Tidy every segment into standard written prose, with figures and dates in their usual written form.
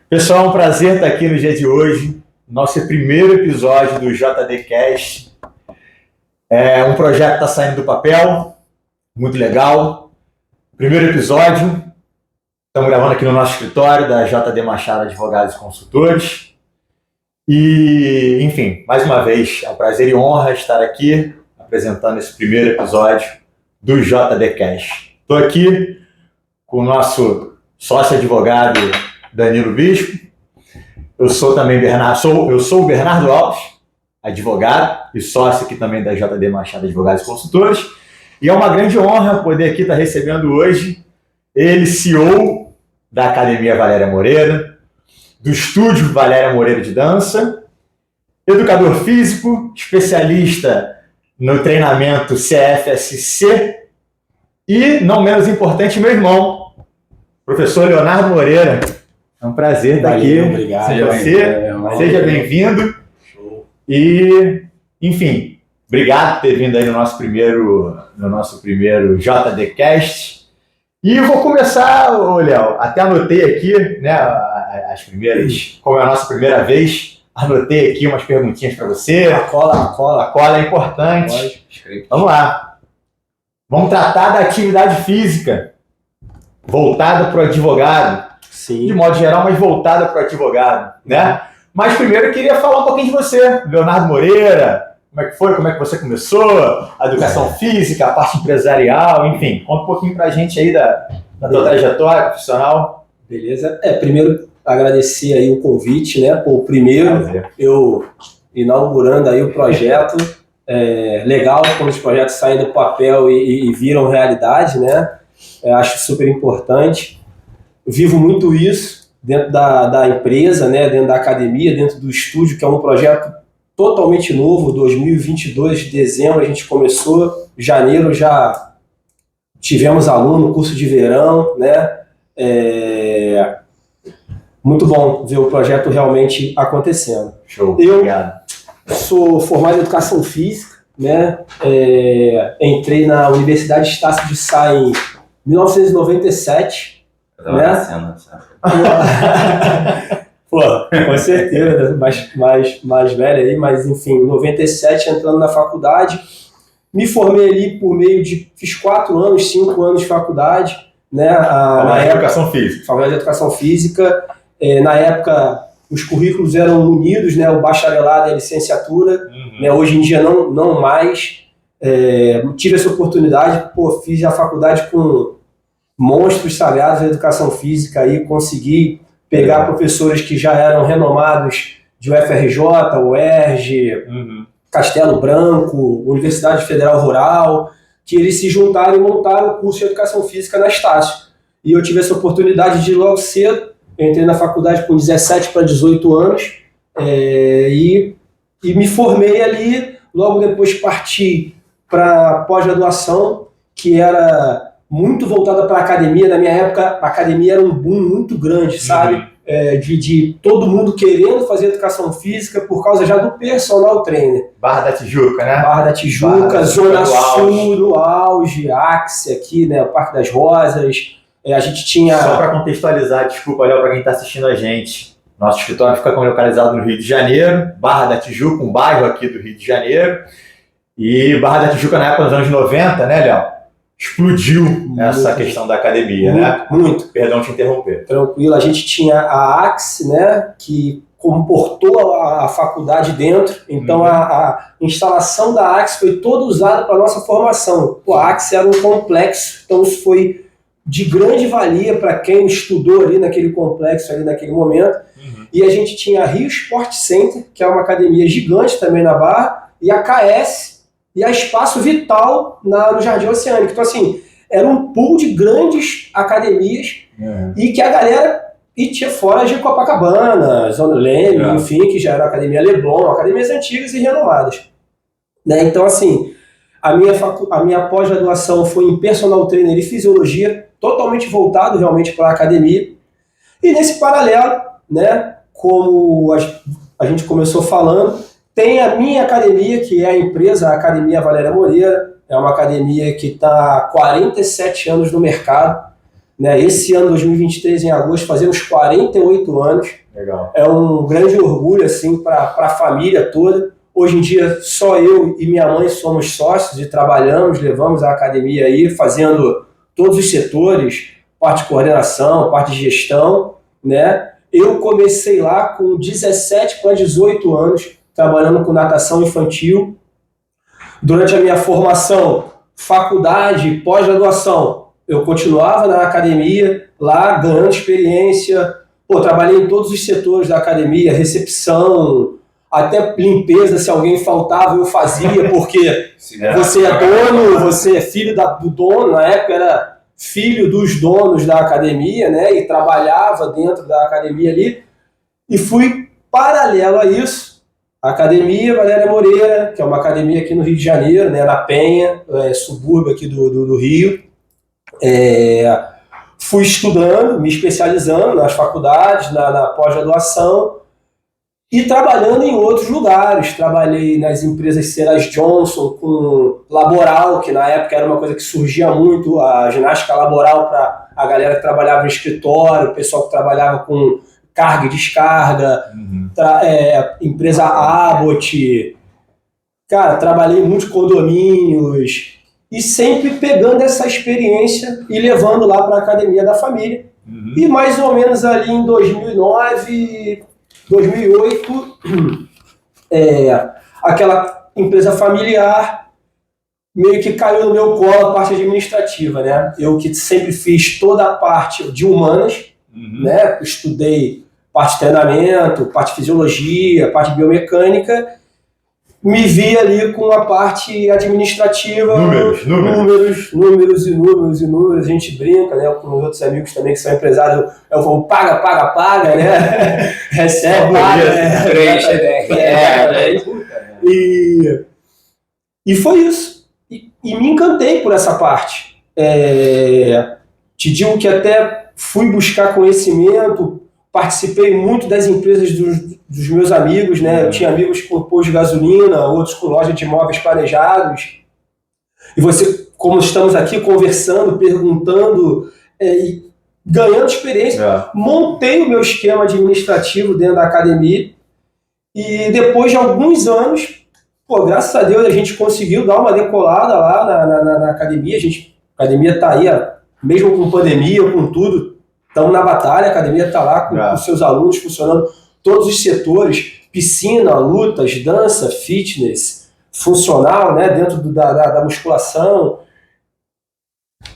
Pessoal, é um prazer estar aqui no dia de hoje, nosso primeiro episódio do JDcast. É um projeto que está saindo do papel, muito legal. Primeiro episódio, estamos gravando aqui no nosso escritório da JD Machado Advogados e Consultores. E, enfim, mais uma vez, é um prazer e honra estar aqui apresentando esse primeiro episódio do JDcast. Estou aqui com o nosso sócio advogado Danilo Bispo. Eu sou também eu sou o Bernardo Alves, advogado e sócio aqui também da JD Machado Advogados e Consultores. E é uma grande honra poder aqui estar recebendo hoje ele, CEO da Academia Valéria Moreira, do Estúdio Valéria Moreira de Dança, educador físico, especialista no treinamento CFSC e, não menos importante, meu irmão, professor Leonardo Moreira. É um prazer estar aqui. Obrigado. Seja bem-vindo. E, enfim, obrigado por ter vindo aí no nosso primeiro JDcast. E eu vou começar, Léo, até anotei aqui, né, as primeiras, como é a nossa primeira vez, anotei aqui umas perguntinhas para você. A cola é importante. Vamos lá. Vamos tratar da atividade física voltada para o advogado. Sim. De modo geral, mas voltada para o advogado, né? Mas primeiro eu queria falar um pouquinho de você, Leonardo Moreira. Como é que foi? Como é que você começou? A educação física, a parte empresarial, enfim. Conta um pouquinho para a gente aí da tua trajetória profissional. Beleza. Primeiro agradecer aí o convite, né? Pô, primeiro eu inaugurando aí o projeto. Legal quando os projetos saem do papel e viram realidade, né? Acho super importante. Vivo muito isso dentro da empresa, né, dentro da academia, dentro do estúdio, que é um projeto totalmente novo, 2022, de dezembro a gente começou, janeiro já tivemos aluno, curso de verão, né, muito bom ver o projeto realmente acontecendo. Show, obrigado. Sou formado em Educação Física, né, entrei na Universidade Estácio de Sá em 1997, né? Pô, com certeza, mais velho aí, mas enfim, em 97 entrando na faculdade, me formei ali por meio de, fiz 5 anos de faculdade, né? Faculdade de Educação Física. Faculdade de Educação Física, na época os currículos eram unidos, né? O bacharelado e a licenciatura, né? Hoje em dia não mais, tive essa oportunidade, fiz a faculdade com monstros sagrados da educação física aí, consegui pegar professores que já eram renomados de UFRJ, UERJ, Castelo Branco, Universidade Federal Rural, que eles se juntaram e montaram o curso de Educação Física na Estácio. E eu tive essa oportunidade de ir logo cedo, eu entrei na faculdade com 17 para 18 anos, e me formei ali, logo depois parti para pós-graduação, que era muito voltada para a academia. Na minha época, a academia era um boom muito grande, sabe? De todo mundo querendo fazer educação física por causa já do personal trainer. Barra da Tijuca, né? Barra da Tijuca, Zona Sul, no auge, Axie aqui, né? O Parque das Rosas. A gente tinha... Só para contextualizar, desculpa, Léo, para quem está assistindo a gente. Nosso escritório fica localizado no Rio de Janeiro, Barra da Tijuca, um bairro aqui do Rio de Janeiro. E Barra da Tijuca, na época dos anos 90, né, Léo? Explodiu essa questão da academia, né? Muito. Perdão te interromper. Tranquilo. A gente tinha a Axie, né? Que comportou a faculdade dentro. Então, a instalação da Axie foi toda usada para a nossa formação. A Axie era um complexo, então isso foi de grande valia para quem estudou ali naquele complexo, ali naquele momento. E a gente tinha a Rio Sport Center, que é uma academia gigante também na Barra, e a KS, e a Espaço Vital no Jardim Oceânico. Então, assim, era um pool de grandes academias e que a galera tinha fora de Copacabana, Zona Leme, enfim, que já era a Academia Leblon, academias antigas e renomadas. Né? Então, assim, a minha pós-graduação foi em personal trainer e fisiologia, totalmente voltado realmente para a academia. E nesse paralelo, né, como a gente começou falando, tem a minha academia, que é a empresa, a Academia Valéria Moreira. É uma academia que está há 47 anos no mercado, né? Esse ano, 2023, em agosto, fazemos 48 anos. Legal. É um grande orgulho assim, para a família toda. Hoje em dia, só eu e minha mãe somos sócios e trabalhamos, levamos a academia aí, fazendo todos os setores, parte de coordenação, parte de gestão, né? Eu comecei lá com 17 para 18 anos, trabalhando com natação infantil. Durante a minha formação, faculdade, pós-graduação, eu continuava na academia, lá, ganhando experiência. Pô, trabalhei em todos os setores da academia, recepção, até limpeza, se alguém faltava, eu fazia, porque você é dono, você é filho do dono, na época era filho dos donos da academia, né, e trabalhava dentro da academia ali, e fui paralelo a isso, a Academia Valéria Moreira, que é uma academia aqui no Rio de Janeiro, né, na Penha, subúrbio aqui do Rio. Fui estudando, me especializando nas faculdades, na pós-graduação, e trabalhando em outros lugares. Trabalhei nas empresas Ceras Johnson, com laboral, que na época era uma coisa que surgia muito, a ginástica laboral para a galera que trabalhava no escritório, o pessoal que trabalhava com carga e descarga, empresa Abbott. Cara, trabalhei em muitos condomínios e sempre pegando essa experiência e levando lá para a academia da família. E mais ou menos ali em 2009... 2008, aquela empresa familiar meio que caiu no meu colo a parte administrativa, né? Eu que sempre fiz toda a parte de humanas, né? Estudei parte de treinamento, parte de fisiologia, parte de biomecânica, me vi ali com a parte administrativa, números, a gente brinca, né, com os outros amigos também que são empresários, eu falo, paga, né, recebe, paga, e foi isso, e me encantei por essa parte, te digo que até fui buscar conhecimento, participei muito das empresas dos meus amigos, né? Eu tinha amigos com posto de gasolina, outros com loja de imóveis planejados. E você, como estamos aqui conversando, perguntando, e ganhando experiência, montei o meu esquema administrativo dentro da academia. E depois de alguns anos, graças a Deus, a gente conseguiu dar uma decolada lá na academia. A academia está aí, mesmo com pandemia, com tudo. Estamos na batalha, a academia está lá com os seus alunos funcionando todos os setores, piscina, lutas, dança, fitness, funcional, né, dentro da musculação.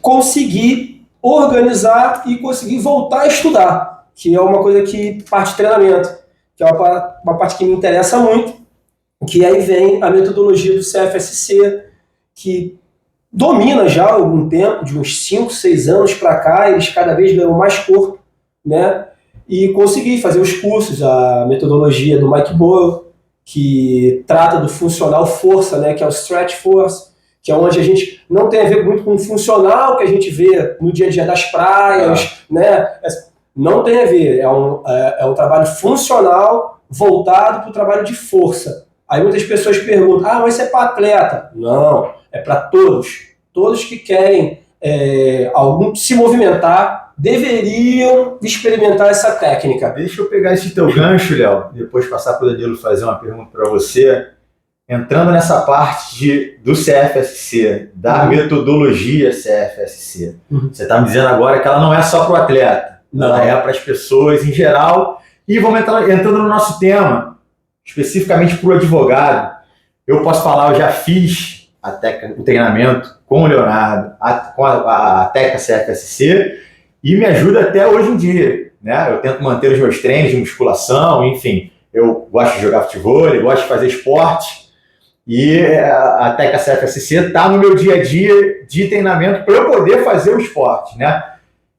Consegui organizar e conseguir voltar a estudar, que é uma coisa que parte de treinamento, que é uma parte que me interessa muito, que aí vem a metodologia do CFSC, que domina já há algum tempo, de uns 5, 6 anos para cá, eles cada vez ganham mais corpo, né? E consegui fazer os cursos, a metodologia do Mike Boyle, que trata do funcional força, né? Que é o Stretch Force, que é onde a gente não tem a ver muito com o funcional que a gente vê no dia a dia das praias, né? Não tem a ver, é um trabalho funcional voltado para o trabalho de força. Aí muitas pessoas perguntam, mas isso é para atleta? Não, é para todos. Todos que querem se movimentar deveriam experimentar essa técnica. Deixa eu pegar esse teu gancho, Léo, depois passar para o Danilo fazer uma pergunta para você. Entrando nessa parte do CFSC, da metodologia CFSC. Você está me dizendo agora que ela não é só para o atleta, ela é para as pessoas em geral. E vamos entrando no nosso tema, especificamente para o advogado. Eu posso falar, eu já fiz o treinamento com o Leonardo, com a técnica CFSC, e me ajuda até hoje em dia, né? Eu tento manter os meus treinos de musculação, enfim, eu gosto de jogar futebol, eu gosto de fazer esporte, e a técnica CFSC está no meu dia a dia de treinamento para eu poder fazer o esporte, né?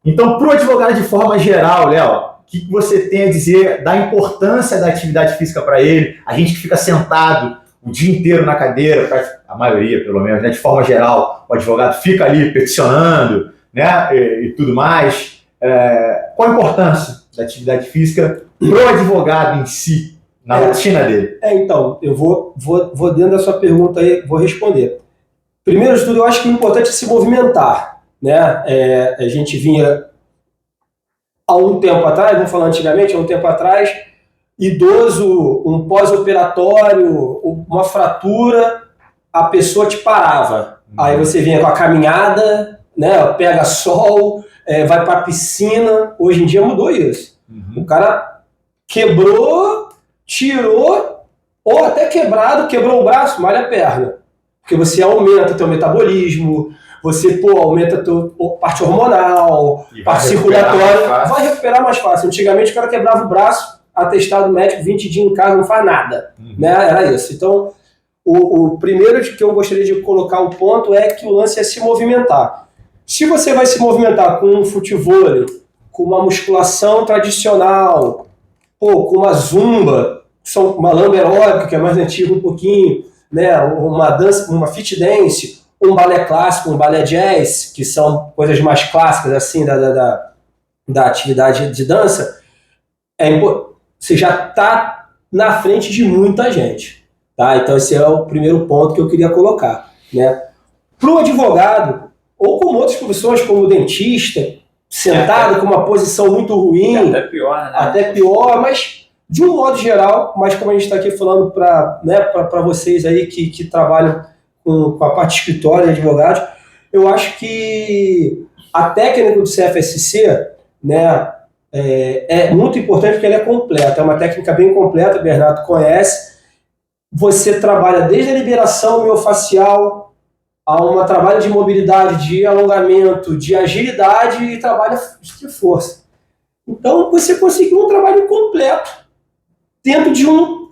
Então, para o advogado de forma geral, Léo, o que você tem a dizer da importância da atividade física para ele? A gente que fica sentado o dia inteiro na cadeira, a maioria pelo menos, né, de forma geral, o advogado fica ali peticionando, né, e tudo mais. Qual a importância da atividade física para o advogado em si, na rotina dele? Então, eu vou dentro da sua pergunta aí, vou responder. Primeiro de tudo, eu acho que o importante é se movimentar, né? A gente vinha há um tempo atrás, vamos falar antigamente, há um tempo atrás, idoso, um pós-operatório, uma fratura, a pessoa te parava. Aí você vinha com a caminhada, né, pega sol, vai para a piscina. Hoje em dia mudou isso. O cara quebrou, tirou, ou até quebrou o braço, malha a perna. Porque você aumenta o teu metabolismo, você aumenta a tua parte hormonal, parte circulatória, vai recuperar mais fácil. Antigamente o cara quebrava o braço, atestado médico, 20 dias em casa, não faz nada. Né? Era isso. Então, o primeiro que eu gostaria de colocar o ponto é que o lance é se movimentar. Se você vai se movimentar com um futevôlei, com uma musculação tradicional, com uma zumba, uma lamba aeróbica, que é mais antiga um pouquinho, né? Uma dança, uma fit dance, um balé clássico, um balé jazz, que são coisas mais clássicas assim da atividade de dança, você já está na frente de muita gente. Tá? Então esse é o primeiro ponto que eu queria colocar. Né? Para o advogado, ou como outras profissões, como o dentista, sentado com uma posição muito ruim, até pior, né? Até pior, mas de um modo geral, mas como a gente está aqui falando para vocês aí que trabalham com a parte de escritório de advogados, eu acho que a técnica do CFSC, né, é muito importante porque ela é completa, é uma técnica bem completa, o Bernardo conhece. Você trabalha desde a liberação miofascial a um trabalho de mobilidade, de alongamento, de agilidade e trabalho de força. Então você conseguiu um trabalho completo dentro de um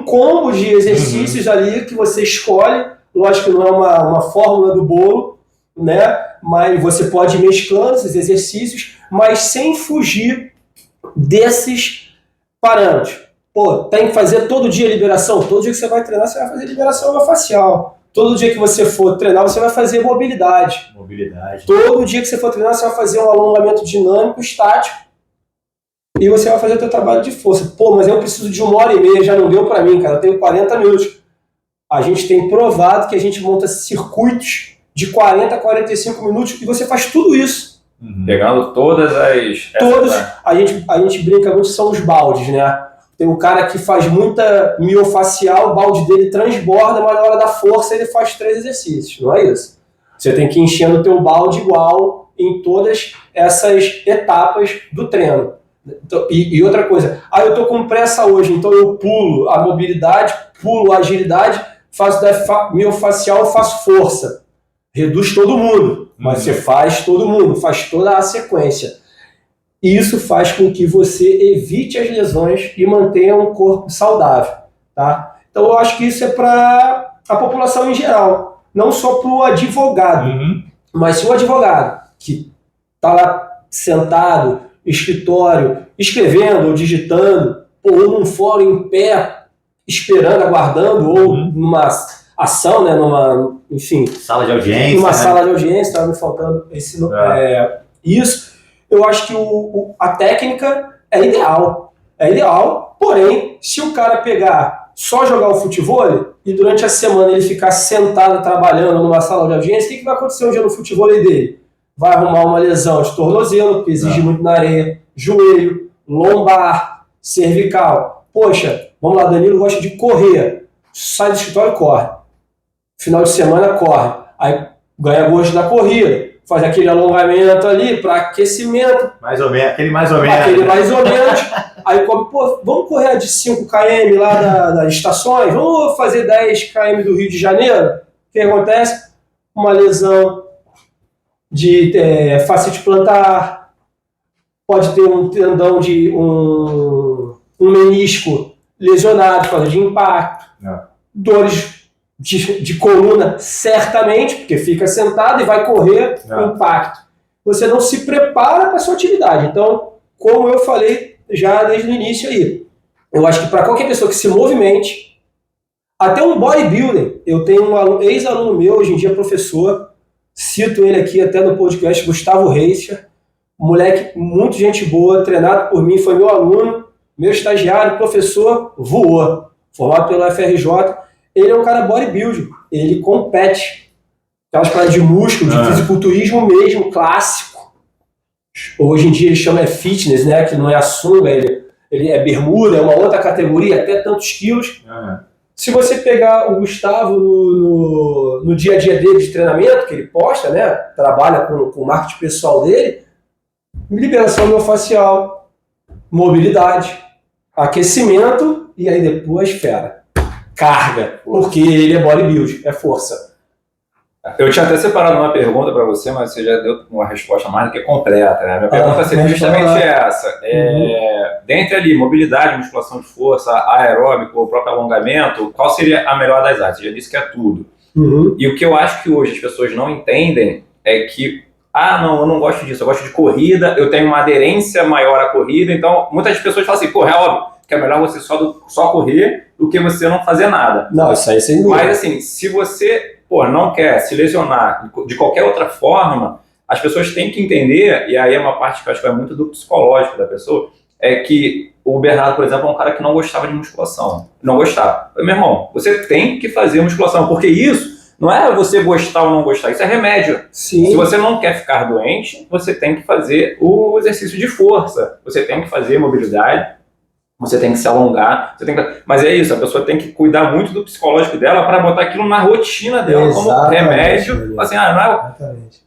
combo de exercícios ali que você escolhe. Lógico que não é uma fórmula do bolo, né? Mas você pode ir mesclando esses exercícios, mas sem fugir desses parâmetros. Tem que fazer todo dia liberação. Todo dia que você vai treinar, você vai fazer liberação miofascial. Todo dia que você for treinar, você vai fazer mobilidade. Todo dia que você for treinar, você vai fazer um alongamento dinâmico, estático. E você vai fazer o seu trabalho de força. Mas eu preciso de 1h30, já não deu para mim, cara. Eu tenho 40 minutos. A gente tem provado que a gente monta circuitos de 40 a 45 minutos e você faz tudo isso. Pegando todas as... A gente brinca muito, são os baldes, né? Tem um cara que faz muita miofacial, o balde dele transborda, mas na hora da força ele faz 3 exercícios. Não é isso. Você tem que ir enchendo o teu balde igual em todas essas etapas do treino. Então, e outra coisa, eu tô com pressa hoje, então eu pulo a mobilidade, pulo a agilidade, faço miofacial, faço força. Reduz todo mundo, mas você faz todo mundo, faz toda a sequência. E isso faz com que você evite as lesões e mantenha um corpo saudável. Tá? Então eu acho que isso é para a população em geral, não só para o advogado. Mas se o advogado que está lá sentado, escritório, escrevendo ou digitando, ou num fórum em pé, esperando, aguardando, ou numa ação, né, sala de audiência. Numa sala de audiência, estava me faltando isso. Eu acho que a técnica é ideal. É ideal, porém, se o cara pegar, só jogar o futevôlei e durante a semana ele ficar sentado trabalhando numa sala de audiência, o que vai acontecer um dia no futevôlei dele? Vai arrumar uma lesão de tornozelo, que exige muito na areia, joelho, lombar, cervical. Poxa, vamos lá, Danilo gosta de correr. Sai do escritório e corre. Final de semana corre. Aí ganha gosto da corrida. Faz aquele alongamento ali para aquecimento. Aquele mais ou menos. Aí vamos correr de 5 km lá das estações? Vamos fazer 10 km do Rio de Janeiro? O que acontece? Uma lesão de fascite plantar, pode ter um tendão de um menisco lesionado por causa de impacto, dores de coluna, certamente, porque fica sentado e vai correr com impacto. Você não se prepara para a sua atividade. Então, como eu falei já desde o início aí, eu acho que para qualquer pessoa que se movimente, até um bodybuilder, eu tenho um ex-aluno meu, hoje em dia professor, cito ele aqui até no podcast, Gustavo Reicher, moleque muito gente boa, treinado por mim, foi meu aluno, meu estagiário, professor, voou, formado pela FRJ. Ele é um cara bodybuilder, ele compete. Aquelas paradas de músculo, de fisiculturismo mesmo, clássico. Hoje em dia ele chama fitness, né? Que não é a sunga, ele é bermuda, é uma outra categoria, até tantos quilos. Se você pegar o Gustavo no dia a dia dele de treinamento, que ele posta, né? Trabalha com o marketing pessoal dele, liberação miofascial, mobilidade, aquecimento e aí depois, carga, porque ele é bodybuilding, é força. Eu tinha até separado uma pergunta para você, mas você já deu uma resposta mais do que completa, né? Minha pergunta seria justamente essa. Dentre ali, mobilidade, musculação de força, aeróbico, o próprio alongamento, qual seria a melhor das artes? Você já disse que é tudo. E o que eu acho que hoje as pessoas não entendem é que, não, eu não gosto disso, eu gosto de corrida, eu tenho uma aderência maior à corrida, então muitas pessoas falam assim, é óbvio que é melhor você só correr do que você não fazer nada. Não, isso aí sem dúvida. Mas assim, se você não quer se lesionar de qualquer outra forma, as pessoas têm que entender, e aí é uma parte que eu acho que é muito do psicológico da pessoa, é que o Bernardo, por exemplo, é um cara que não gostava de musculação. Não gostava. Meu irmão, você tem que fazer musculação, porque isso não é você gostar ou não gostar, isso é remédio. Sim. Se você não quer ficar doente, você tem que fazer o exercício de força, você tem que fazer mobilidade, você tem que se alongar, mas é isso, a pessoa tem que cuidar muito do psicológico dela para botar aquilo na rotina dela, como remédio. Assim,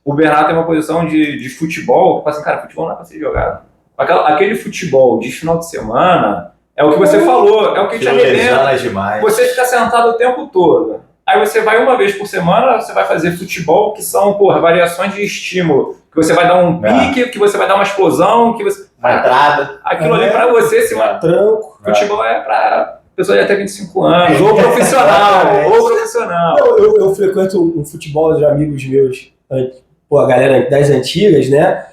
o Bernardo tem uma posição de futebol, que fala assim, cara, futebol não é para ser jogado. Aquele futebol de final de semana, é o que você falou, é o que te arrebenta. Você fica sentado o tempo todo. Aí você vai uma vez por semana, você vai fazer futebol, que são, variações de estímulo. Que você vai dar um pique, que você vai dar uma explosão, que você... Uma entrada. Aquilo ali pra você, se uma tranco. Futebol é pra pessoa de até 25 anos, ou profissional, Não, eu frequento um futebol de amigos meus, a galera das antigas, né?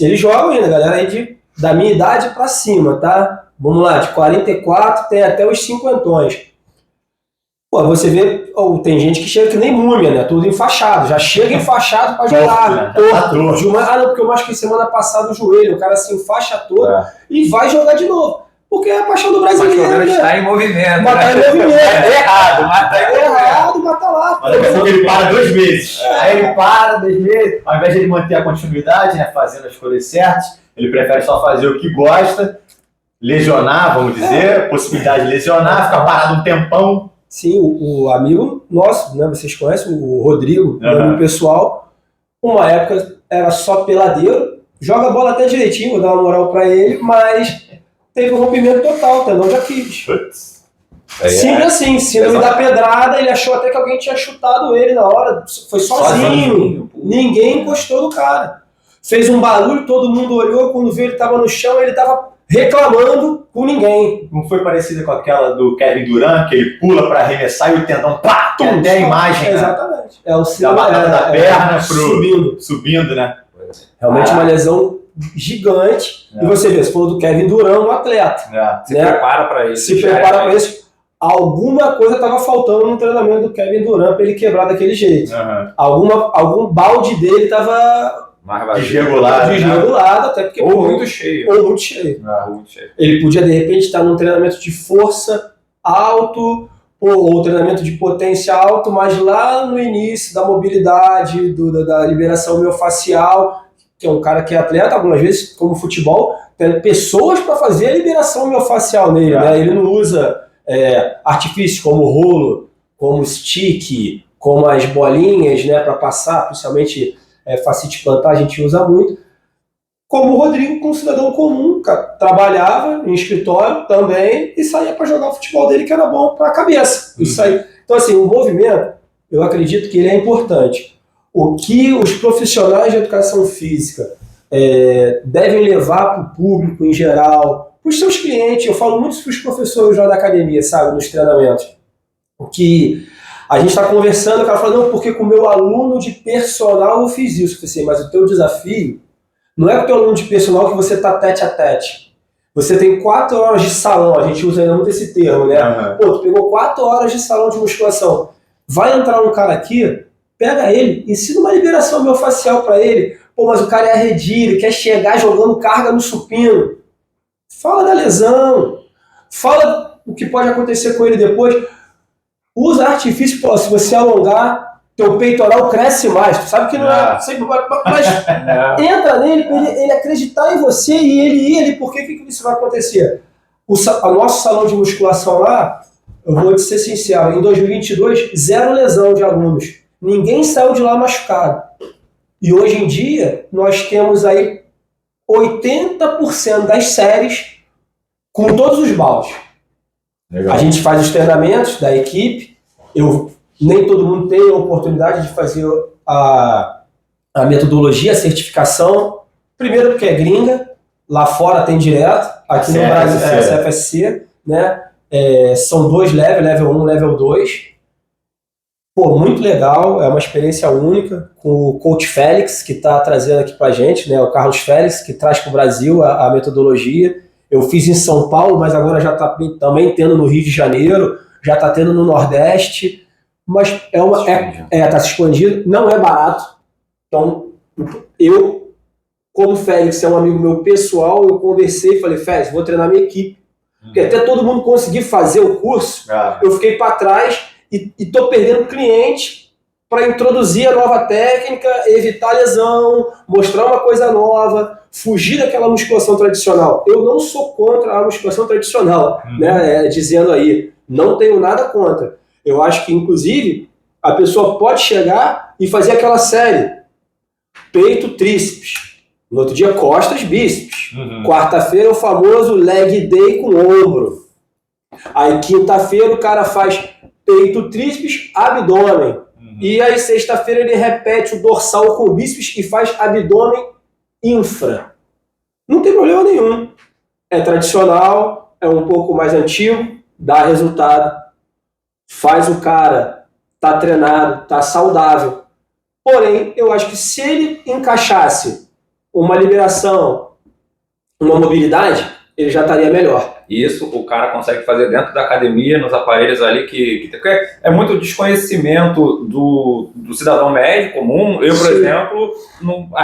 Eles jogam ainda, galera aí da minha idade pra cima, tá? Vamos lá, de 44 tem até os 50. Você vê, tem gente que chega que nem múmia, né? Tudo enfaixado. Já chega enfaixado pra jogar. Não, porque eu acho que semana passada o joelho, o cara se enfaixa todo e vai jogar de novo. Porque é a paixão do brasileiro, né? Está em movimento. Tá em movimento. É errado, mata lá. Mas daqui a pouco ele para 2 meses. Aí ele para 2 meses. Ao invés de ele manter a continuidade, né? Fazendo as coisas certas, ele prefere só fazer o que gosta, lesionar, vamos dizer, possibilidade de lesionar, ficar parado um tempão. Sim, o amigo nosso, né, vocês conhecem, o Rodrigo, meu amigo pessoal, uma época era só peladeiro, joga a bola até direitinho, vou dar uma moral pra ele, mas teve um rompimento total, tendão de Aquiles. Simples assim, síndrome da pedrada, ele achou até que alguém tinha chutado ele na hora, foi sozinho. Ninguém encostou no cara. Fez um barulho, todo mundo olhou, quando viu ele tava no chão, ele tava reclamando com ninguém. Não foi parecida com aquela do Kevin Durant, que ele pula para arremessar e o tendão, tem até a imagem, exatamente. É o da batata da perna subindo, né? Realmente uma lesão gigante. E você vê, você falou do Kevin Durant, um atleta. Se prepara para isso. Se prepara para isso. Alguma coisa estava faltando no treinamento do Kevin Durant para ele quebrar daquele jeito. Algum balde dele estava desregulado, até porque... Ou muito cheio. Ele podia, de repente, estar num treinamento de força alto, ou treinamento de potência alto, mas lá no início da mobilidade, da liberação miofascial, que é um cara que é atleta, algumas vezes, como futebol, tem pessoas para fazer a liberação miofascial nele, né? Ele não usa artifícios como rolo, como stick, como as bolinhas, né, para passar, principalmente... facite plantar, a gente usa muito. Como o Rodrigo, com um cidadão comum, trabalhava em escritório também e saía para jogar o futebol dele, que era bom para a cabeça. Isso aí. Então, assim, o movimento, eu acredito que ele é importante. O que os profissionais de educação física devem levar para o público em geral, para os seus clientes, eu falo muito para os professores lá da academia, sabe, nos treinamentos, que a gente está conversando, o cara fala, não, porque com o meu aluno de personal eu fiz isso. Eu falei, mas o teu desafio não é com o teu aluno de personal que você está tete a tete. Você tem 4 horas de salão, a gente usa ainda muito esse termo, né? Tu pegou 4 horas de salão de musculação. Vai entrar um cara aqui, pega ele, ensina uma liberação miofascial para ele. Mas o cara é arredio, ele quer chegar jogando carga no supino. Fala da lesão. Fala o que pode acontecer com ele depois. Usa artifício, se você alongar, teu peitoral cresce mais. Tu sabe que não é sempre, mas entra nele para ele acreditar em você e ele ir ali. Por que isso vai acontecer? O nosso salão de musculação lá, eu vou te ser sincero, em 2022, 0 lesão de alunos. Ninguém saiu de lá machucado. E hoje em dia, nós temos aí 80% das séries com todos os baldes. Legal. A gente faz os treinamentos da equipe. Nem todo mundo tem a oportunidade de fazer a metodologia, a certificação. Primeiro porque é gringa, lá fora tem direto, aqui no Brasil é CFSC, né? São 2 levels, level 1, level 2. Pô, muito legal, é uma experiência única, com o coach Félix, que está trazendo aqui pra gente, né? O Carlos Félix, que traz para o Brasil a metodologia. Eu fiz em São Paulo, mas agora já está também tendo no Rio de Janeiro, já está tendo no Nordeste, mas tá se expandindo, não é barato. Então, eu, como Félix é um amigo meu pessoal, eu conversei e falei, Félix, vou treinar minha equipe. Porque até todo mundo conseguir fazer o curso, eu fiquei para trás e estou perdendo cliente para introduzir a nova técnica, evitar lesão, mostrar uma coisa nova, fugir daquela musculação tradicional. Eu não sou contra a musculação tradicional, né? Dizendo aí, não tenho nada contra. Eu acho que, inclusive, a pessoa pode chegar e fazer aquela série peito, tríceps. No outro dia, costas, bíceps. Quarta-feira, o famoso leg day com ombro. Aí, quinta-feira, o cara faz peito, tríceps, abdômen. E aí, sexta-feira, ele repete o dorsal com bíceps e faz abdômen infra. Não tem problema nenhum. É tradicional, é um pouco mais antigo, dá resultado. Faz o cara tá treinado, tá saudável. Porém, eu acho que se ele encaixasse uma liberação, uma mobilidade, ele já estaria melhor. Isso o cara consegue fazer dentro da academia, nos aparelhos ali que é muito desconhecimento do cidadão médio comum. Eu, por exemplo,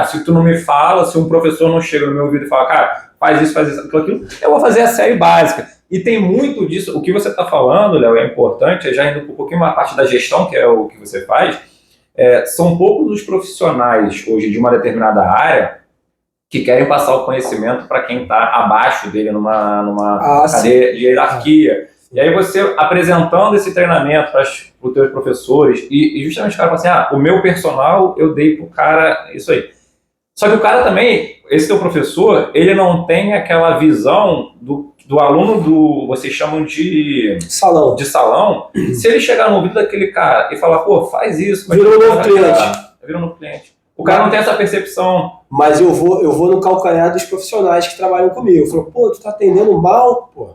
se tu não me fala, se um professor não chega no meu ouvido e fala, cara, faz isso, aquilo, eu vou fazer a série básica. E tem muito disso. O que você está falando, Léo, é importante, já indo um pouquinho mais parte da gestão, que é o que você faz. São poucos os profissionais hoje de uma determinada área que querem passar o conhecimento para quem está abaixo dele numa cadeia de hierarquia. E aí você apresentando esse treinamento para os teus professores e justamente o cara fala assim, o meu personal eu dei pro cara isso aí. Só que o cara também, esse teu professor, ele não tem aquela visão do aluno vocês chamam de salão. Se ele chegar no ouvido daquele cara e falar, pô, faz isso. Virou um novo cliente. O cara não tem essa percepção. Mas eu vou no calcanhar dos profissionais que trabalham comigo. Eu falo, pô, tu tá atendendo mal, pô.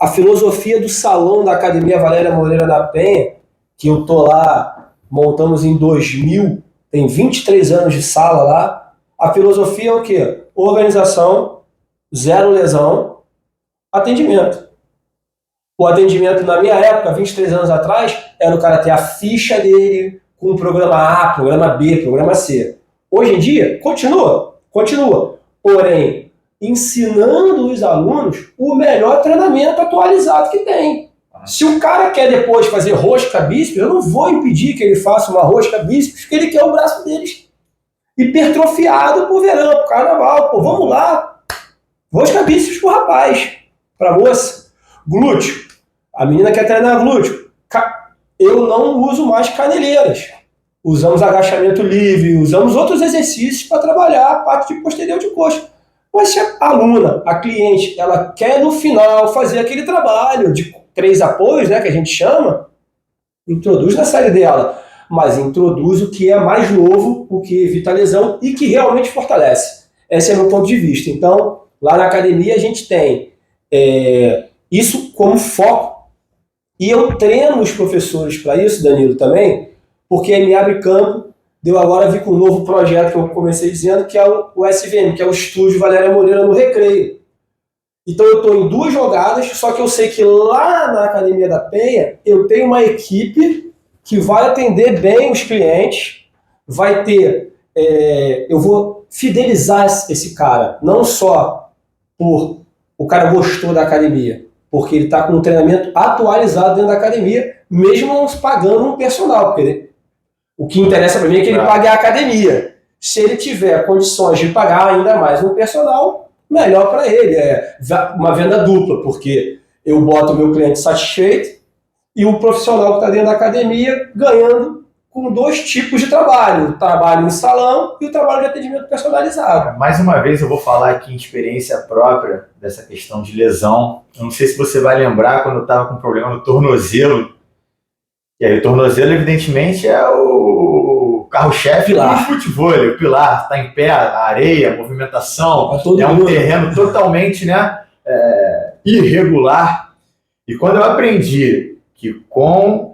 A filosofia do salão da Academia Valéria Moreira da Penha, que eu tô lá, montamos em 2000, tem 23 anos de sala lá. A filosofia é o quê? Organização, 0 lesão, atendimento. O atendimento na minha época, 23 anos atrás, era o cara ter a ficha dele com o programa A, programa B, programa C. Hoje em dia, continua. Porém, ensinando os alunos o melhor treinamento atualizado que tem. Se o cara quer depois fazer rosca bíceps, eu não vou impedir que ele faça uma rosca bíceps, porque ele quer o braço deles hipertrofiado pro verão, pro carnaval. Pô, vamos lá. Rosca bíceps pro rapaz, pra moça. Glúteo. A menina quer treinar glúteo. Eu não uso mais caneleiras. Usamos agachamento livre, usamos outros exercícios para trabalhar a parte de posterior de coxa. Mas se a aluna, a cliente, ela quer no final fazer aquele trabalho de 3 apoios, né, que a gente chama, introduz na série dela. Mas introduz o que é mais novo, o que evita a lesão e que realmente fortalece. Esse é o meu ponto de vista. Então, lá na academia a gente tem isso como foco. E eu treino os professores para isso, Danilo, também, porque me abre campo. Eu agora vi com um novo projeto que eu comecei dizendo, que é o SVM, que é o Estúdio Valéria Moreira no Recreio. Então eu estou em 2 jogadas, só que eu sei que lá na Academia da Penha eu tenho uma equipe que vai atender bem os clientes, vai ter... eu vou fidelizar esse cara, não só por o cara gostou da academia, porque ele está com um treinamento atualizado dentro da academia, mesmo não pagando um personal, porque O que interessa para mim é que ele pague a academia. Se ele tiver condições de pagar ainda mais um personal, melhor para ele. É uma venda dupla, porque eu boto o meu cliente satisfeito e o profissional que está dentro da academia ganhando com 2 tipos de trabalho. O trabalho em salão e o trabalho de atendimento personalizado. Mais uma vez eu vou falar aqui em experiência própria dessa questão de lesão. Eu não sei se você vai lembrar quando eu estava com problema no tornozelo. E aí o tornozelo, evidentemente, é o carro-chefe do futebol, o pilar, está em pé, a areia, a movimentação, é um terreno totalmente, né, irregular. E quando eu aprendi que com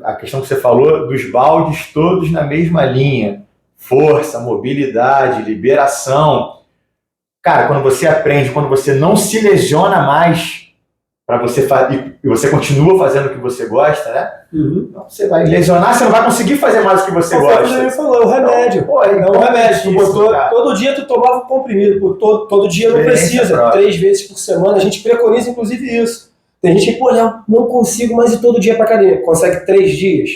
a questão que você falou, dos baldes todos na mesma linha, força, mobilidade, liberação, cara, quando você aprende, quando você não se lesiona mais, para você e você continua fazendo o que você gosta, né? Então você vai lesionar, você não vai conseguir fazer mais o que você gosta. Você falou, é o remédio. Então, é um remédio. Todo dia tu tomava um comprimido, todo dia não precisa. 3 vezes por semana, a gente preconiza inclusive isso. Tem gente que, pô, não consigo mais ir todo dia para academia. Consegue 3 dias?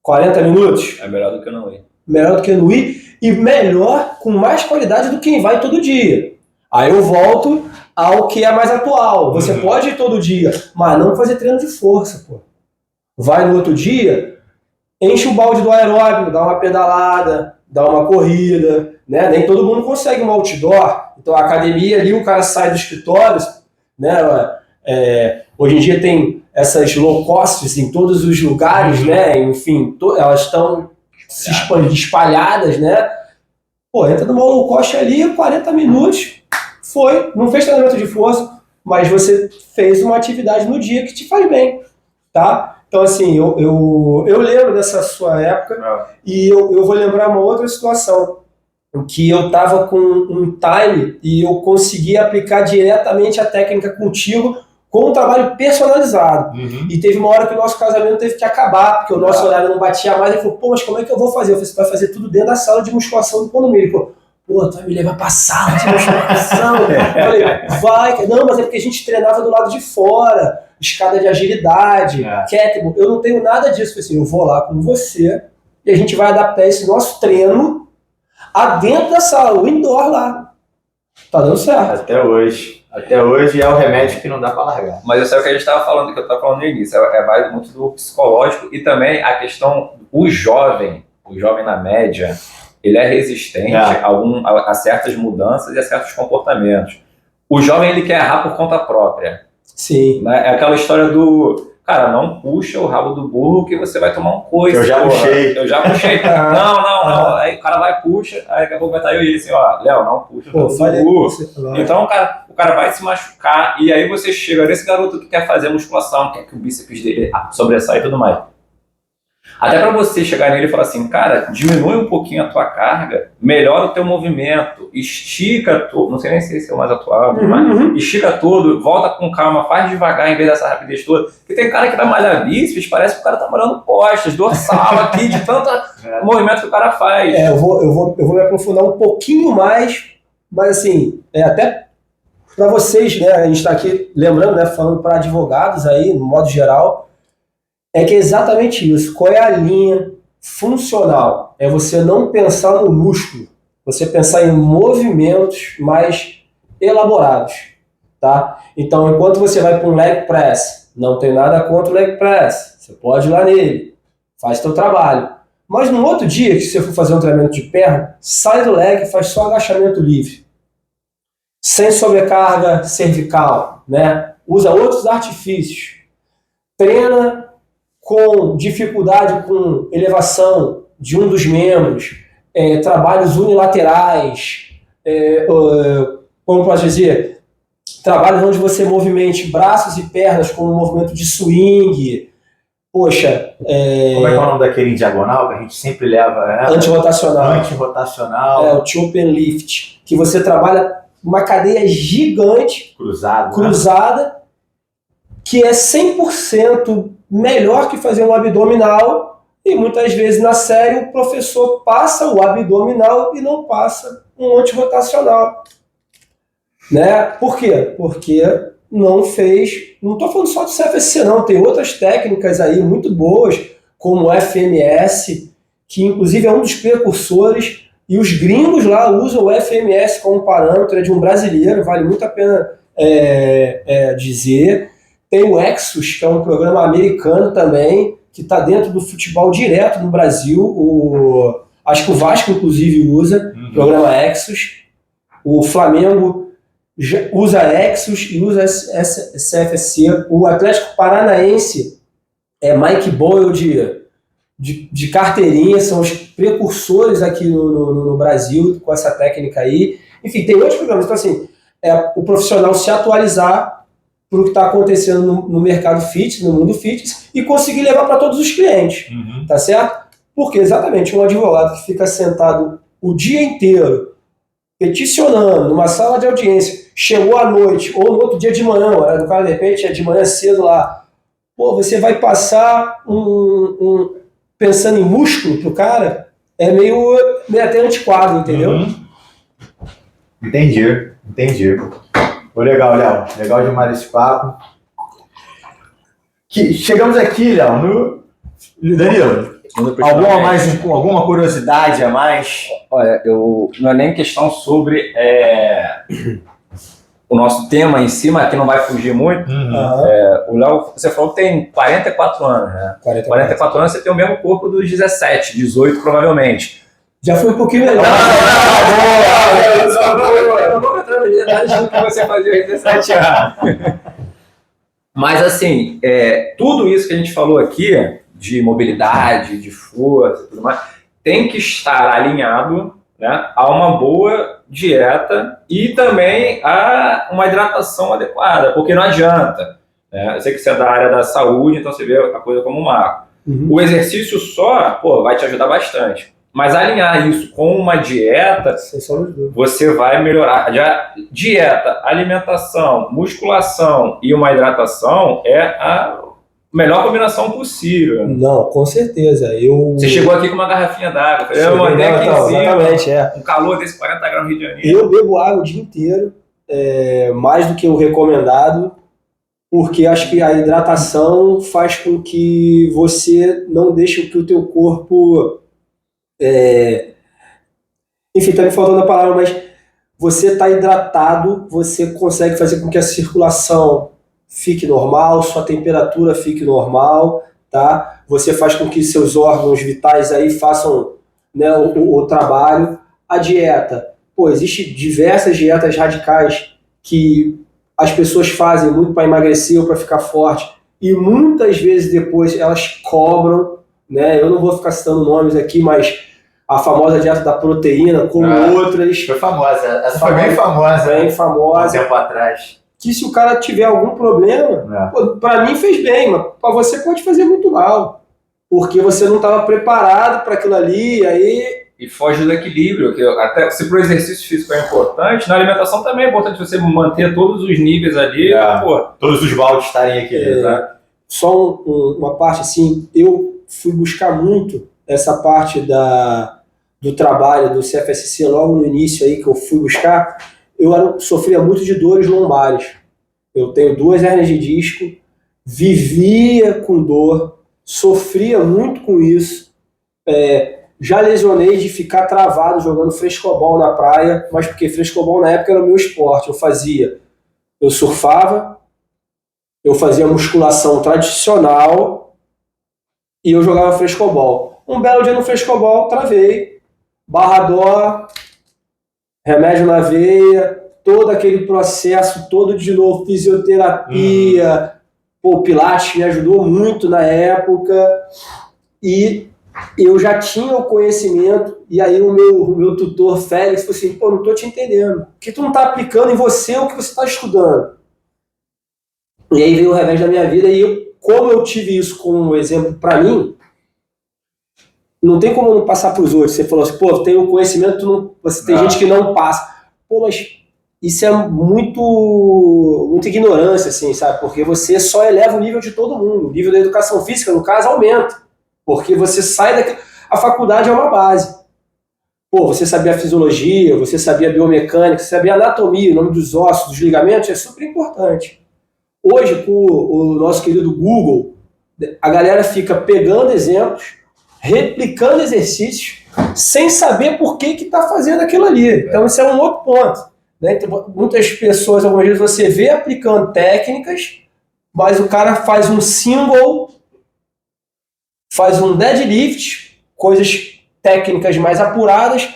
40 minutos? É melhor do que não ir. Melhor do que não ir e melhor, com mais qualidade do que quem vai todo dia. Aí eu volto ao que é mais atual. Você pode ir todo dia, mas não fazer treino de força, pô. Vai no outro dia, enche o balde do aeróbico, dá uma pedalada, dá uma corrida, né? Nem todo mundo consegue um outdoor. Então a academia ali, o cara sai do escritório, né? Hoje em dia tem essas low costs em todos os lugares, né? Enfim, elas estão espalhadas, né? Pô, entra numa low cost ali, 40 minutos, não fez treinamento de força, mas você fez uma atividade no dia que te faz bem, tá? Então, assim, eu lembro dessa sua época e eu vou lembrar uma outra situação, em que eu estava com um time e eu consegui aplicar diretamente a técnica contigo com um trabalho personalizado. E teve uma hora que o nosso casamento teve que acabar, porque o nosso horário não batia mais. Ele falou, pô, mas como é que eu vou fazer? Eu falei, você vai fazer tudo dentro da sala de musculação do condomínio. Ele falou, pô, tu vai me levar pra sala de musculação? Eu falei, vai. Não, mas é porque a gente treinava do lado de fora, escada de agilidade, kettlebell. Eu não tenho nada disso. Eu falei assim, eu vou lá com você e a gente vai adaptar esse nosso treino a dentro da sala, o indoor lá. Tá dando certo. Até hoje é o remédio que não dá para largar. Mas isso é o que a gente estava falando, que eu estava falando no início. Vai muito do psicológico e também a questão, o jovem na média, ele é resistente a certas mudanças e a certos comportamentos. O jovem, ele quer errar por conta própria. Sim. Né? É aquela história do... Cara, não puxa o rabo do burro que você vai tomar um coice. Eu já puxei. Não. Aí o cara vai, puxa, aí daqui a pouco vai estar eu e ele assim, ó, Léo, não puxa o rabo do burro. Então o cara vai se machucar e aí você chega nesse garoto que quer fazer musculação, quer que o bíceps dele sobressaia e tudo mais. Até para você chegar nele e falar assim, cara, diminui um pouquinho a tua carga, melhora o teu movimento, estica tudo, não sei nem se esse é o mais atual, mas estica tudo, volta com calma, faz devagar em vez dessa rapidez toda. Porque tem cara que vai malhar bíceps, parece que o cara tá malhando costas, dorsal aqui, de tanto movimento que o cara faz. Eu vou me aprofundar um pouquinho mais, mas assim, até para vocês, né, a gente está aqui lembrando, né, falando para advogados aí, no modo geral, é que é exatamente isso. Qual é a linha funcional? É você não pensar no músculo, você pensar em movimentos mais elaborados, tá? Então, enquanto você vai para um leg press, não tem nada contra o leg press, você pode ir lá nele, faz seu trabalho. Mas no outro dia que você for fazer um treinamento de perna, sai do leg e faz só agachamento livre, sem sobrecarga cervical, né? Usa outros artifícios, treina com dificuldade com elevação de um dos membros, trabalhos unilaterais, como pode dizer, trabalhos onde você movimente braços e pernas com um movimento de swing. Poxa... Como é que é o nome daquele em diagonal que a gente sempre leva? Antirrotacional. O chop and lift, que você trabalha uma cadeia gigante, cruzada, que é 100% melhor que fazer um abdominal, e muitas vezes na série o professor passa o abdominal e não passa um antirrotacional. Né? Por quê? Porque não estou falando só do CFSC não, tem outras técnicas aí muito boas, como o FMS, que inclusive é um dos precursores, e os gringos lá usam o FMS como parâmetro, é de um brasileiro, vale muito a pena dizer. Tem o Exus, que é um programa americano também, que está dentro do futebol direto no Brasil. Acho que o Vasco, inclusive, usa o programa Exus. O Flamengo usa Exus e usa CFC. O Atlético Paranaense é Mike Boyle de carteirinha, são os precursores aqui no Brasil com essa técnica aí. Enfim, tem outros programas. Então, assim, o profissional se atualizar para o que está acontecendo no mercado fitness, no mundo fitness, e conseguir levar para todos os clientes, tá certo? Porque, exatamente, um advogado que fica sentado o dia inteiro peticionando numa sala de audiência, chegou à noite, ou no outro dia de manhã, o cara, de repente, é de manhã cedo lá, pô, você vai passar pensando em músculo pro cara, é meio até antiquado, entendeu? Entendi. Pô, legal, Léo. Legal demais esse papo. Chegamos aqui, Léo, no Danilo. Alguma curiosidade a mais? Olha, não é nem questão sobre o nosso tema em si, mas que não vai fugir muito. O Léo, você falou que tem 44 anos, né? 44 anos você tem o mesmo corpo dos 17, 18 provavelmente. Já foi um pouquinho melhor. Eu vou entrar nos detalhes do que você fazia aos 17 anos. Mas assim, tudo isso que a gente falou aqui, de mobilidade, de força e tudo mais, tem que estar alinhado, né, a uma boa dieta e também a uma hidratação adequada, porque não adianta. Né? Eu sei que você é da área da saúde, então você vê a coisa como um marco. O exercício só, vai te ajudar bastante. Mas alinhar isso com uma dieta, você vai melhorar. Dieta, alimentação, musculação e uma hidratação é a melhor combinação possível. Não, com certeza. Você chegou aqui com uma garrafinha d'água. Eu mandei aqui em cima, exatamente, um calor desse 40 graus no Rio de Janeiro. Eu bebo água o dia inteiro, mais do que o recomendado, porque acho que a hidratação faz com que você não deixe que o teu corpo... Enfim, tá me faltando a palavra, mas você tá hidratado, você consegue fazer com que a circulação fique normal, sua temperatura fique normal, tá? Você faz com que seus órgãos vitais aí façam, né, o trabalho. A dieta, existem diversas dietas radicais que as pessoas fazem muito para emagrecer ou para ficar forte, e muitas vezes depois elas cobram, né? Eu não vou ficar citando nomes aqui, mas a famosa dieta da proteína, como outras. Foi famosa, essa foi bem famosa. Bem famosa. Um tempo atrás. Que se o cara tiver algum problema, para mim fez bem, mas para você pode fazer muito mal. Porque você não estava preparado para aquilo ali, aí... E foge do equilíbrio, que até se para o exercício físico é importante, na alimentação também é importante você manter todos os níveis ali, todos os baldes estarem equilibrados. Né? Só uma parte assim, eu fui buscar muito essa parte do trabalho do CFSC logo no início aí que eu fui buscar. Eu sofria muito de dores lombares. Eu tenho 2 hérnias de disco, vivia com dor, sofria muito com isso. Já lesionei de ficar travado jogando frescobol na praia, mas porque frescobol na época era o meu esporte. Eu surfava, eu fazia musculação tradicional e eu jogava frescobol. Um belo dia no frescobol, travei, barra-dó, remédio na veia, todo aquele processo todo de novo, fisioterapia, o Pilates me ajudou muito na época, e eu já tinha o conhecimento, e aí o meu tutor Félix falou assim, não tô te entendendo, porque tu não tá aplicando em você o que você está estudando. E aí veio o revés da minha vida, e como eu tive isso como exemplo para mim, não tem como não passar para os outros. Você falou assim, tem o conhecimento, tem gente que não passa. Mas isso é muita ignorância, assim, sabe? Porque você só eleva o nível de todo mundo. O nível da educação física, no caso, aumenta. Porque você sai daquilo. A faculdade é uma base. Você sabia a fisiologia, você sabia a biomecânica, você sabia a anatomia, o nome dos ossos, dos ligamentos, é super importante. Hoje, com o nosso querido Google, a galera fica pegando exemplos replicando exercícios sem saber por que está fazendo aquilo ali. Então, esse é um outro ponto. Né? Então, muitas pessoas, algumas vezes, você vê aplicando técnicas, mas o cara faz um single, faz um deadlift, coisas técnicas mais apuradas,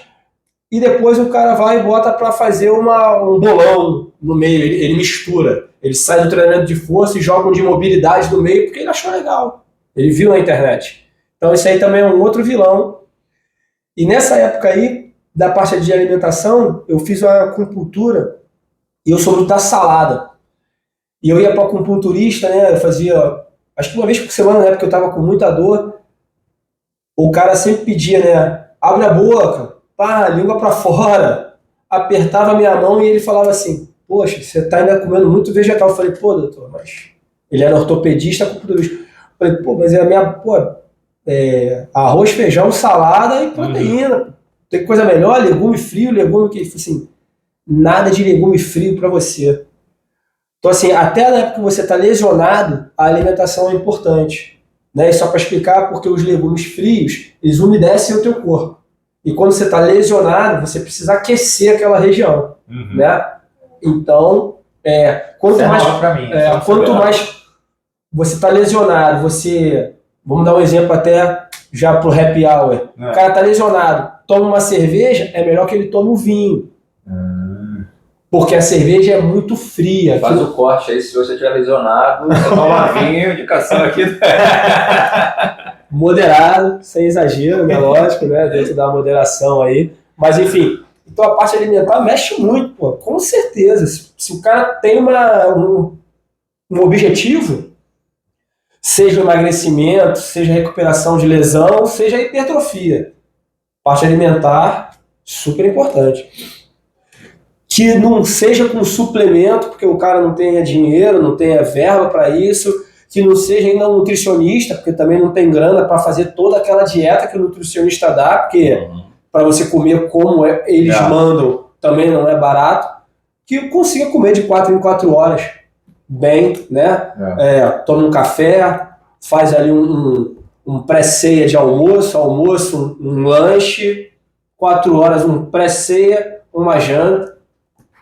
e depois o cara vai e bota para fazer um bolão no meio, ele mistura. Ele sai do treinamento de força e joga um de mobilidade no meio porque ele achou legal. Ele viu na internet. Então isso aí também é um outro vilão. E nessa época aí, da parte de alimentação, eu fiz uma acupuntura e eu sou muito da salada. E eu ia para acupunturista, né? Eu fazia, acho que uma vez por semana, na época que eu estava com muita dor, o cara sempre pedia, né? Abre a boca, pá, língua para fora. Apertava a minha mão e ele falava assim, poxa, você está ainda comendo muito vegetal. Eu falei, pô, doutor, mas ele era ortopedista, acupunturista. Eu falei, pô, mas é a minha, arroz, feijão, salada e proteína. Tem coisa melhor? Legume frio, legume que... Assim, nada de legume frio para você. Então, assim, até na época que você está lesionado, a alimentação é importante. Né? E só para explicar, porque os legumes frios, eles umedecem o teu corpo. E quando você está lesionado, você precisa aquecer aquela região. Né? Então, quanto mais você está lesionado, vamos dar um exemplo até já pro happy hour. O cara está lesionado, toma uma cerveja, é melhor que ele tome um vinho. Porque a cerveja é muito fria. Faz o corte aí, se você estiver lesionado, você toma vinho, indicação aqui. Moderado, sem exagero, né? Lógico, né? Dentro da moderação aí. Mas, enfim, então a parte alimentar mexe muito, pô, com certeza. Se o cara tem um objetivo, seja emagrecimento, seja recuperação de lesão, seja hipertrofia. Parte alimentar, super importante. Que não seja com suplemento, porque o cara não tenha dinheiro, não tenha verba para isso, que não seja ainda um nutricionista, porque também não tem grana para fazer toda aquela dieta que o nutricionista dá, porque para você comer como eles mandam também não é barato, que consiga comer de 4 em 4 horas bem, né? Toma um café, faz ali um pré-ceia de almoço, um lanche, 4 horas um pré-ceia, uma janta.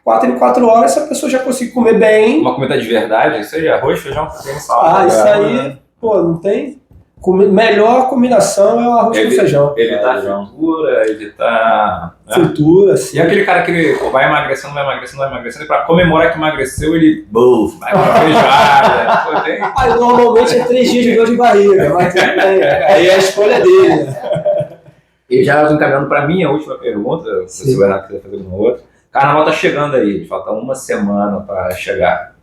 4 em 4 horas, a pessoa já consegue comer bem. Uma comida de verdade, isso aí, arroz, feijão, salada. Isso aí, pô, não tem... Melhor combinação é o arroz com feijão. Evitar fritura, evitar... Fritura, sim. E aquele cara que vai emagrecendo, e pra comemorar que emagreceu, ele... vai pra feijoada. Aí normalmente é 3 dias de dor de barriga, mas tudo bem. Aí é a escolha dele. E já encaminhando pra minha última pergunta, se o Bernardo quiser fazer uma outra. Carnaval tá chegando aí, falta uma semana para chegar.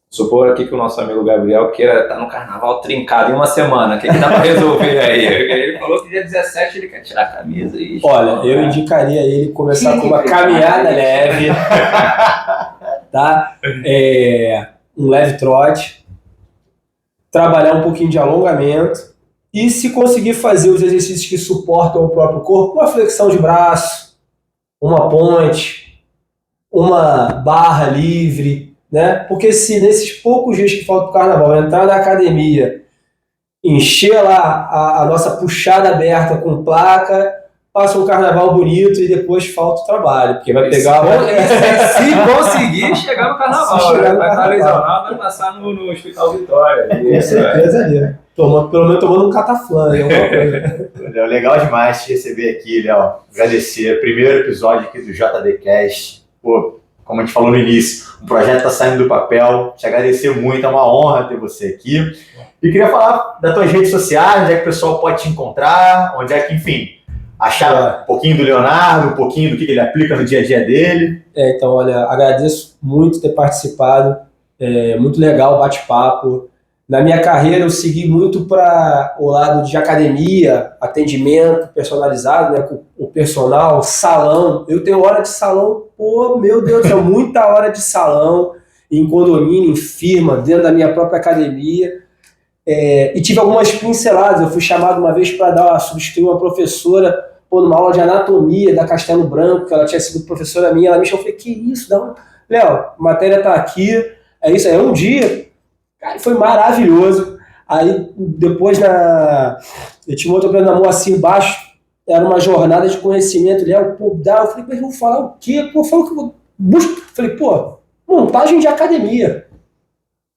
Supor aqui que o nosso amigo Gabriel queira estar no carnaval trincado em uma semana. O que dá para resolver aí? Ele falou que dia 17 ele quer tirar a camisa. Olha, eu indicaria ele começar com uma caminhada leve, tá? Um leve trote, trabalhar um pouquinho de alongamento e se conseguir fazer os exercícios que suportam o próprio corpo, uma flexão de braço, uma ponte, uma barra livre, né? Porque se nesses poucos dias que faltam para o carnaval, entrar na academia, encher lá a nossa puxada aberta com placa, passa um carnaval bonito e depois falta o trabalho, porque vai pegar... Se conseguir chegar no carnaval, vai estar lesionado, vai passar no Hospital Vitória. Com certeza ali. Pelo menos tomando um cataflã. Léo, legal demais te receber aqui, Léo. Agradecer. Primeiro episódio aqui do JDcast. Pô, como a gente falou no início, o projeto está saindo do papel. Te agradecer muito, é uma honra ter você aqui. E queria falar das tuas redes sociais, onde é que o pessoal pode te encontrar, onde é que, enfim, achar um pouquinho do Leonardo, um pouquinho do que ele aplica no dia a dia dele. Então, olha, agradeço muito ter participado. Muito legal o bate-papo. Na minha carreira, eu segui muito para o lado de academia, atendimento personalizado, né, com o personal, salão. Eu tenho hora de salão, pô, meu Deus do céu, muita hora de salão, em condomínio, em firma, dentro da minha própria academia. E tive algumas pinceladas. Eu fui chamado uma vez para substituir uma professora numa aula de anatomia da Castelo Branco, que ela tinha sido professora minha. Ela me chamou e falei, que isso? Léo, a matéria está aqui, é isso aí, é um dia. Cara, foi maravilhoso. Aí depois eu tinha um outro empresa na Moacir embaixo, era uma jornada de conhecimento, eu falei, mas vou falar o quê? Pô, falou que eu busco. Falei, pô, montagem de academia.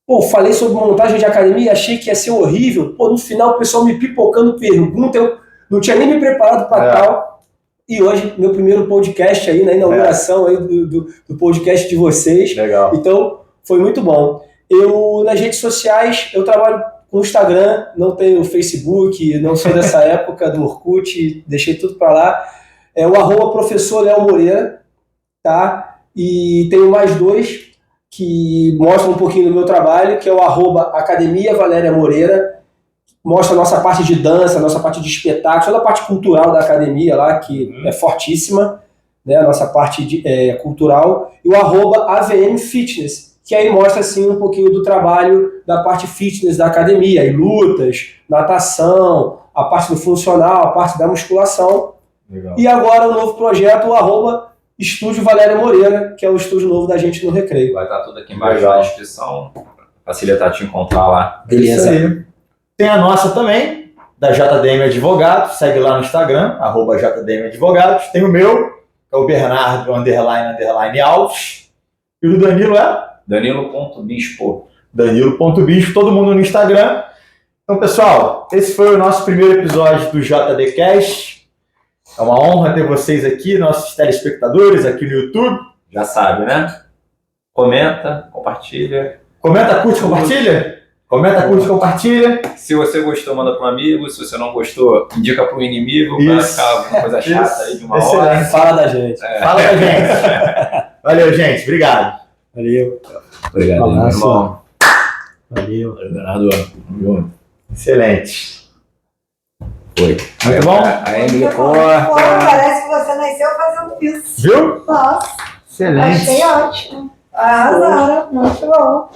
Pô, falei sobre montagem de academia, achei que ia ser horrível. Pô, no final o pessoal me pipocando pergunta, eu não tinha nem me preparado para tal. E hoje, meu primeiro podcast aí, na inauguração aí do podcast de vocês. Legal. Então, foi muito bom. Eu, nas redes sociais, eu trabalho com o Instagram, não tenho Facebook, não sou dessa época do Orkut, deixei tudo para lá. É o @professor Léo Moreira, tá? E tenho mais dois que mostram um pouquinho do meu trabalho, que é o @Academia Valéria Moreira, mostra a nossa parte de dança, a nossa parte de espetáculo, toda a parte cultural da academia lá, que é fortíssima, né? A nossa parte cultural, e o @AVM Fitness, que aí mostra assim um pouquinho do trabalho da parte fitness da academia, e lutas, natação, a parte do funcional, a parte da musculação. Legal. E agora o novo projeto, o @Estúdio Valéria Moreira, que é o estúdio novo da gente no Recreio. Vai estar tudo aqui embaixo na descrição, facilitar te encontrar lá. Beleza. Isso aí. Tem a nossa também, da JDM Advogados, segue lá no Instagram, @JDM Advogados. Tem o meu, que é o Bernardo __ Alves. E o do Danilo é? Danilo.bispo. Danilo.bispo, todo mundo no Instagram. Então, pessoal, esse foi o nosso primeiro episódio do JDcast. É uma honra ter vocês aqui, nossos telespectadores aqui no YouTube. Já sabe, né? Comenta, compartilha. Comenta, curte, compartilha. Comenta, curte, compartilha. Se você gostou, manda para um amigo. Se você não gostou, indica para um inimigo. Para ficar uma coisa chata aí de uma hora. Fala da gente. Fala da gente. Valeu, gente. Obrigado. Valeu. Obrigado, meu irmão. Valeu. Bernardo. Excelente. Foi. Muito bom? A Emily Pô, corta. parece que você nasceu fazendo isso. Viu? Nossa, Excelente. achei ótimo. Arrasaram, muito bom.